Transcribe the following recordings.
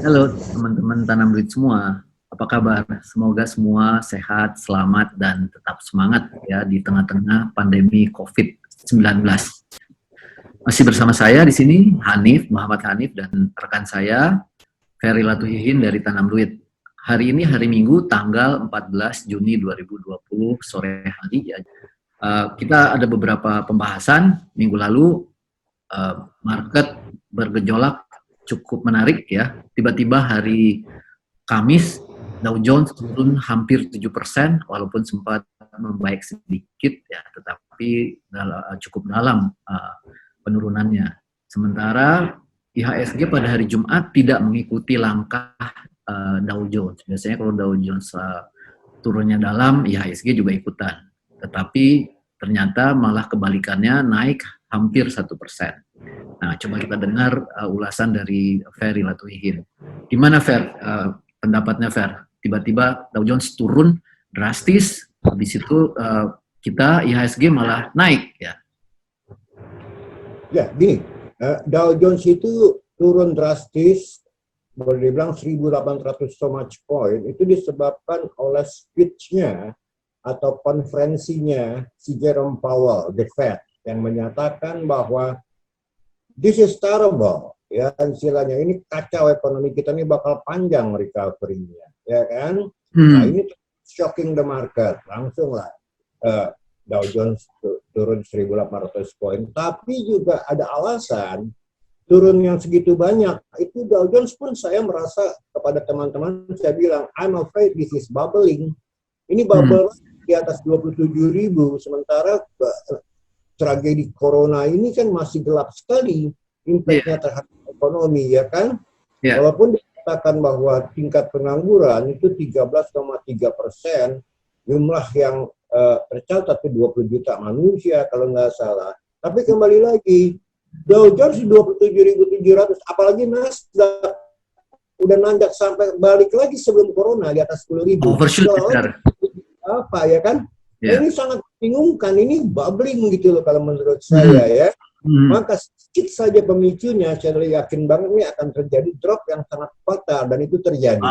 Halo teman-teman Tanam Duit semua, apa kabar? Semoga semua sehat, selamat, dan tetap semangat ya di tengah-tengah pandemi COVID-19. Masih bersama saya di sini, Muhammad Hanif, dan rekan saya, Ferry Latuhihin dari Tanam Duit. Hari ini hari Minggu, tanggal 14 Juni 2020, sore hari. Kita ada beberapa pembahasan. Minggu lalu, market bergejolak cukup menarik ya. Tiba-tiba hari Kamis Dow Jones turun hampir 7%, walaupun sempat membaik sedikit ya, tetapi cukup dalam penurunannya. Sementara IHSG pada hari Jumat tidak mengikuti langkah Dow Jones. Biasanya kalau Dow Jones turunnya dalam, IHSG juga ikutan. Tetapi ternyata malah kebalikannya, naik hampir 1%. Nah, coba kita dengar ulasan dari Ferry Latuhihin. Gimana Fer, pendapatnya Fer? Tiba-tiba Dow Jones turun drastis, habis itu kita IHSG malah naik ya. Ya, gini, Dow Jones itu turun drastis, boleh dibilang 1.800 so much point, itu disebabkan oleh speech-nya atau konferensinya si Jerome Powell, the Fed, yang menyatakan bahwa this is terrible, ya istilahnya ini kacau ekonomi kita ini bakal panjang recovery-nya, ya kan? Nah ini shocking the market, langsung lah Dow Jones turun 1.800 poin, tapi juga ada alasan turun yang segitu banyak. Itu Dow Jones pun saya merasa kepada teman-teman, saya bilang, I'm afraid this is bubbling. Ini bubble di atas 27.000, sementara tragedi corona ini kan masih gelap sekali impact-nya terhadap ekonomi, ya kan? Walaupun dikatakan bahwa tingkat pengangguran itu 13,3%, jumlah yang tercatat itu 20 juta manusia kalau nggak salah. Tapi kembali lagi, Dow Jones 27.700, apalagi Nasdaq udah nanjak sampai balik lagi sebelum corona di atas 10.000. Apa ya kan? Ini sangat membingungkan, ini bubbling gitu loh kalau menurut saya ya. Maka sedikit saja pemicunya, saya yakin banget ini akan terjadi drop yang sangat fatal, dan itu terjadi.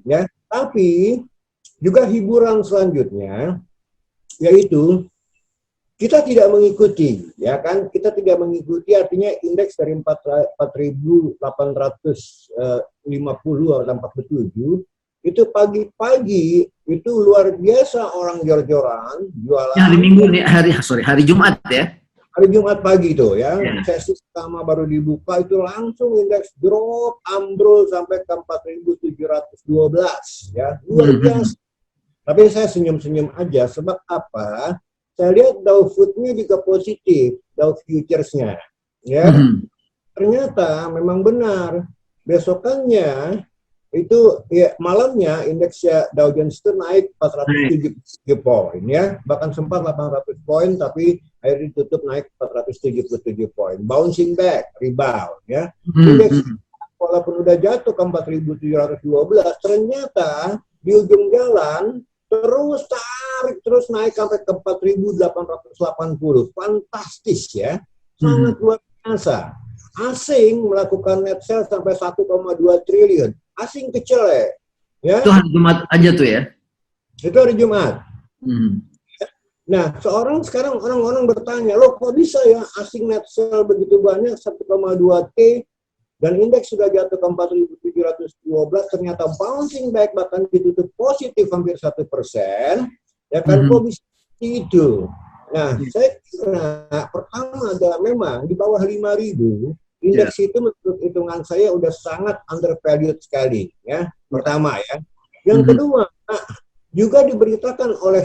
Ya, tapi juga hiburan selanjutnya yaitu kita tidak mengikuti, ya kan? Kita tidak mengikuti, artinya indeks dari 4.850 atau 47 itu pagi-pagi itu luar biasa orang jor-joran jualan. Hari Minggu nih, hari Jumat ya. Hari Jumat pagi itu ya, sesi pertama baru dibuka itu langsung indeks drop ambrol sampai ke 4.712 ya, luar biasa. Tapi saya senyum-senyum aja, sebab apa? Saya lihat Dow Food-nya juga positif, Dow Futures-nya ya. Ternyata memang benar, besokannya itu ya, malamnya indeksnya Dow Jones itu naik 473 poin ya, bahkan sempat 800 poin tapi akhirnya ditutup naik 477 poin, bouncing back, rebound ya. Indeks walaupun udah jatuh ke 4.712, ternyata di ujung jalan terus tarik, terus naik sampai ke 4.880, fantastis ya, sangat luar biasa. Asing melakukan net sale sampai 1,2 triliun. Asing kecil ya. Itu hari Jumat aja tuh ya? Itu hari Jumat. Nah, sekarang orang-orang bertanya, loh kok bisa ya asing net sale begitu banyak, 1,2 T, dan indeks sudah jatuh ke 4.712, ternyata bouncing back, bahkan ditutup positif hampir 1%, ya kan, kok bisa itu? Nah, saya kira pertama adalah memang di bawah 5.000, indeks itu menurut hitungan saya udah sangat undervalued sekali ya, pertama ya. Yang kedua, juga diberitakan oleh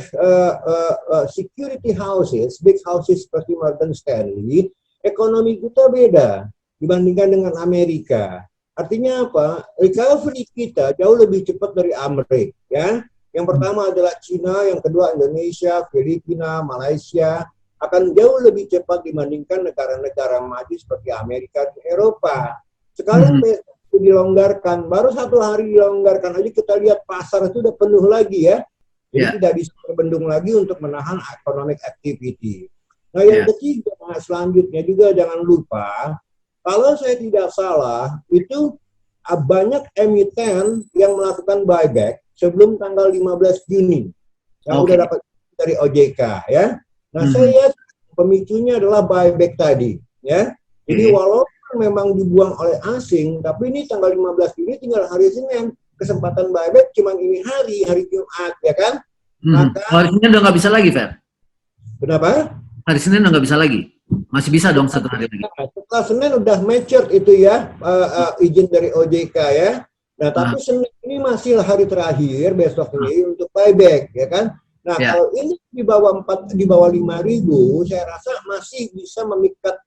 security houses, big houses seperti Morgan Stanley, ekonomi kita beda dibandingkan dengan Amerika. Artinya apa? Recovery kita jauh lebih cepat dari Amerika ya. Yang pertama adalah Cina, yang kedua Indonesia, Filipina, Malaysia akan jauh lebih cepat dibandingkan negara-negara maju seperti Amerika dan Eropa. Sekarang dilonggarkan, baru 1 hari dilonggarkan aja kita lihat pasar itu udah penuh lagi ya. Jadi tidak bisa terbendung lagi untuk menahan economic activity. Nah yang ketiga, selanjutnya juga jangan lupa, kalau saya tidak salah, itu banyak emiten yang melakukan buyback sebelum tanggal 15 Juni yang udah dapat dari OJK ya. Nah, saya pemicunya adalah buyback tadi ya. Jadi walaupun memang dibuang oleh asing, tapi ini tanggal 15 Juni tinggal hari Senin. Kesempatan buyback cuma ini hari Jumat ya kan. Maka hari Senin udah nggak bisa lagi, Fer. Kenapa? Hari Senin udah nggak bisa lagi. Masih bisa dong satu hari lagi. Setelah Senin udah matured itu ya izin dari OJK ya. Nah tapi Senin ini masih hari terakhir besok ini untuk buyback ya kan. Nah kalau ini di bawah 5.000, saya rasa masih bisa memikat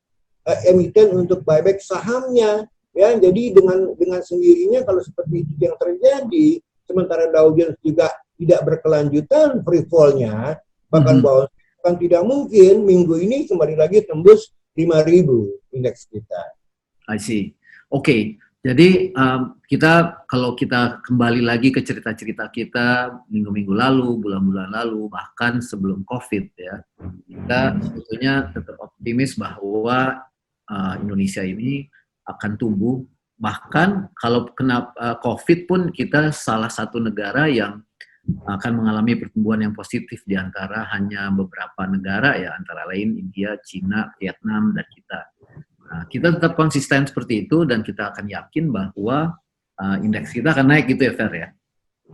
emiten untuk buyback sahamnya. Ya, jadi dengan sendirinya kalau seperti itu yang terjadi, sementara Dow Jones juga tidak berkelanjutan free fall-nya, bahkan bahwa kan tidak mungkin minggu ini kembali lagi tembus 5.000 indeks kita. I see. Oke, jadi kalau kita kembali lagi ke cerita-cerita kita minggu-minggu lalu, bulan-bulan lalu, bahkan sebelum COVID ya, kita sebetulnya tetap optimis bahwa Indonesia ini akan tumbuh, bahkan kalau kena COVID pun kita salah satu negara yang akan mengalami pertumbuhan yang positif di antara hanya beberapa negara ya, antara lain India, Cina, Vietnam, dan kita. Nah, kita tetap konsisten seperti itu dan kita akan yakin bahwa indeks kita akan naik gitu ya, Fer ya?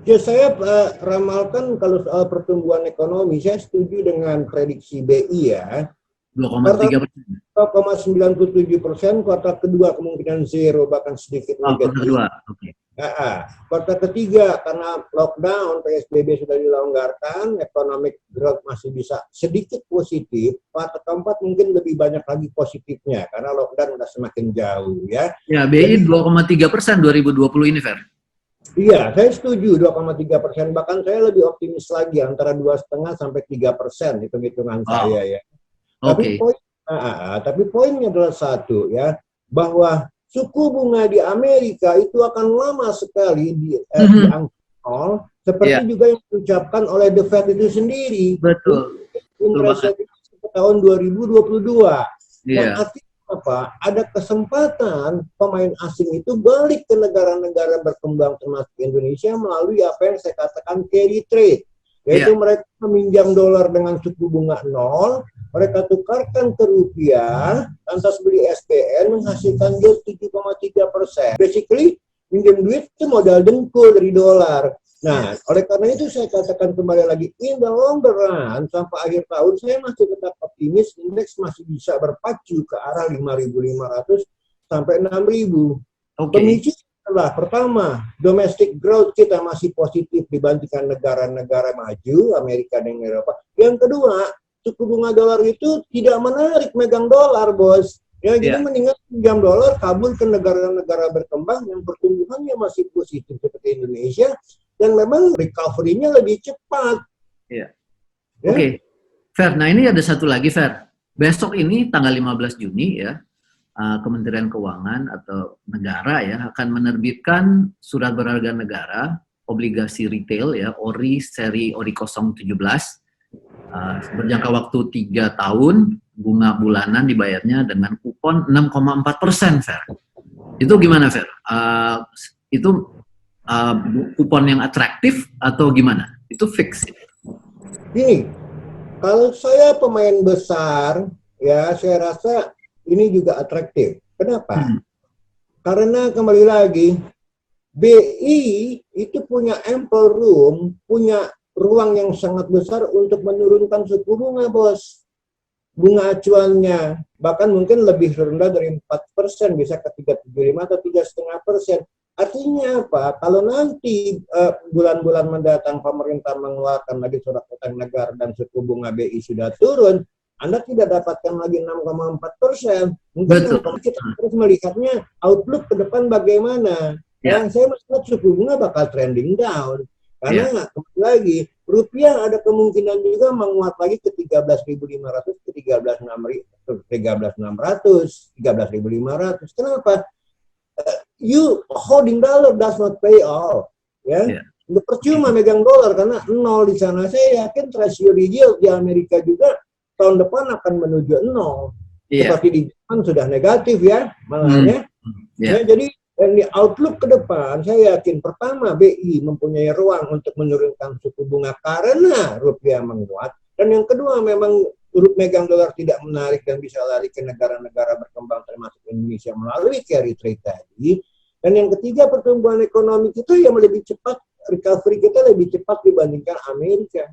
Ya, saya ramalkan kalau soal pertumbuhan ekonomi, saya setuju dengan prediksi BI ya. 2,3%. 2,97%, kuartal kedua kemungkinan zero bahkan sedikit negatif. Kedua, oke. Kuartal ketiga karena lockdown PSBB sudah dilonggarkan, economic growth masih bisa sedikit positif. Kuartal keempat mungkin lebih banyak lagi positifnya karena lockdown sudah semakin jauh ya. Ya, BI 2,3% 2020 ini, Fer. Iya, saya setuju 2,3%. Bahkan saya lebih optimis lagi antara 2,5 sampai 3% hitung-hitungan saya ya. Tapi poinnya adalah satu ya, bahwa suku bunga di Amerika itu akan lama sekali di angka nol, seperti juga yang diucapkan oleh The Fed itu sendiri. Betul. Interest rate ke tahun 2022. Nah, artinya apa? Ada kesempatan pemain asing itu balik ke negara-negara berkembang termasuk Indonesia melalui apa yang saya katakan carry trade. Yaitu mereka meminjam dolar dengan suku bunga nol, mereka tukarkan ke rupiah, lantas beli SPN menghasilkan yield 7,3%. Basically, minjem duit itu modal dengkul dari dolar. Nah, oleh karena itu saya katakan kembali lagi, in the long run, sampai akhir tahun, saya masih tetap optimis, indeks masih bisa berpacu ke arah 5.500 sampai 6.000. Pemicu adalah pertama, domestic growth kita masih positif dibandingkan negara-negara maju, Amerika dan Eropa. Yang kedua, suku bunga dolar itu tidak menarik megang dolar, bos. Ya, jadi mendingan pinjam dolar kabur ke negara-negara berkembang yang pertumbuhannya masih positif seperti Indonesia dan memang recovery-nya lebih cepat. Oke. Fer, nah ini ada satu lagi, Fer. Besok ini tanggal 15 Juni ya, Kementerian Keuangan atau negara ya akan menerbitkan surat berharga negara obligasi retail ya, ORI seri ORI 017 berjangka waktu 3 tahun, bunga bulanan dibayarnya dengan kupon 6,4%, Fer. Itu gimana, Fer? Itu kupon yang atraktif atau gimana? Itu fix. Gini, kalau saya pemain besar, ya saya rasa ini juga atraktif. Kenapa? Karena kembali lagi, BI itu punya ample room, punya ruang yang sangat besar untuk menurunkan suku bunga, bos. Bunga acuannya bahkan mungkin lebih rendah dari 4%, bisa ke 3,75 atau 3,5%. Artinya apa? Kalau nanti bulan-bulan mendatang pemerintah mengeluarkan lagi surat utang negara dan suku bunga BI sudah turun, Anda tidak dapatkan lagi 6,4%. Mungkin kita harus melihatnya outlook ke depan bagaimana. Yang saya melihat suku bunga bakal trending down. Karena lagi rupiah ada kemungkinan juga menguat lagi ke 13.500 ke 13.500. Kenapa? You holding dollar does not pay off. Ya. Percuma megang dolar karena nol di sana. Saya yakin treasury yield di Amerika juga tahun depan akan menuju nol. Seperti di Jepang sudah negatif ya malahnya. Ya, jadi Dan di outlook ke depan, saya yakin pertama BI mempunyai ruang untuk menurunkan suku bunga karena rupiah menguat. Dan yang kedua memang megang dolar tidak menarik dan bisa lari ke negara-negara berkembang termasuk Indonesia melalui carry trade tadi. Dan yang ketiga pertumbuhan ekonomi kita yang lebih cepat, recovery kita lebih cepat dibandingkan Amerika.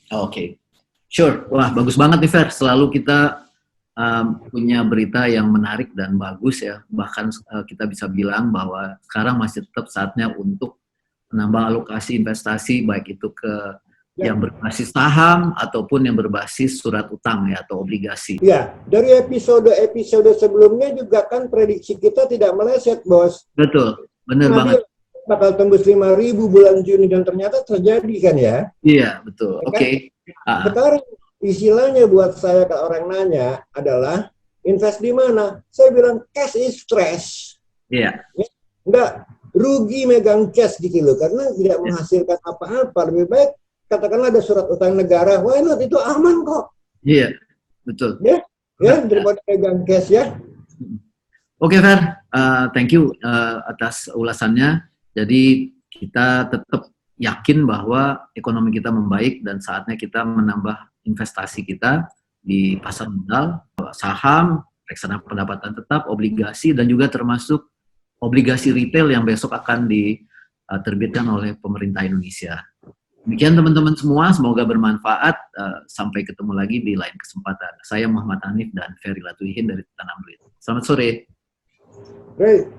Oke, sure. Wah, bagus banget nih Fer. Selalu kita punya berita yang menarik dan bagus ya. Bahkan kita bisa bilang bahwa sekarang masih tetap saatnya untuk menambah alokasi investasi baik itu ke yang berbasis saham ataupun yang berbasis surat utang ya atau obligasi. Ya, dari episode sebelumnya juga kan prediksi kita tidak meleset, Bos. Betul, benar banget. Bakal tembus 5.000 bulan Juni dan ternyata terjadi kan ya? Iya, betul. Oke. Okay. Sekarang istilahnya buat saya kalau orang nanya adalah invest di mana? Saya bilang cash is stress. Iya. Yeah. Enggak rugi megang cash gitu loh karena tidak menghasilkan apa-apa. Lebih baik katakanlah ada surat utang negara, why not, itu aman kok. Iya, betul. Ya, daripada megang cash ya. Oke, Fer, thank you atas ulasannya. Jadi kita tetap yakin bahwa ekonomi kita membaik dan saatnya kita menambah investasi kita di pasar modal, saham, reksadana pendapatan tetap, obligasi, dan juga termasuk obligasi retail yang besok akan diterbitkan oleh pemerintah Indonesia. Demikian teman-teman semua, semoga bermanfaat. Sampai ketemu lagi di lain kesempatan. Saya Muhammad Hanif dan Ferry Latuihin dari Tanam Duit. Selamat sore. Great.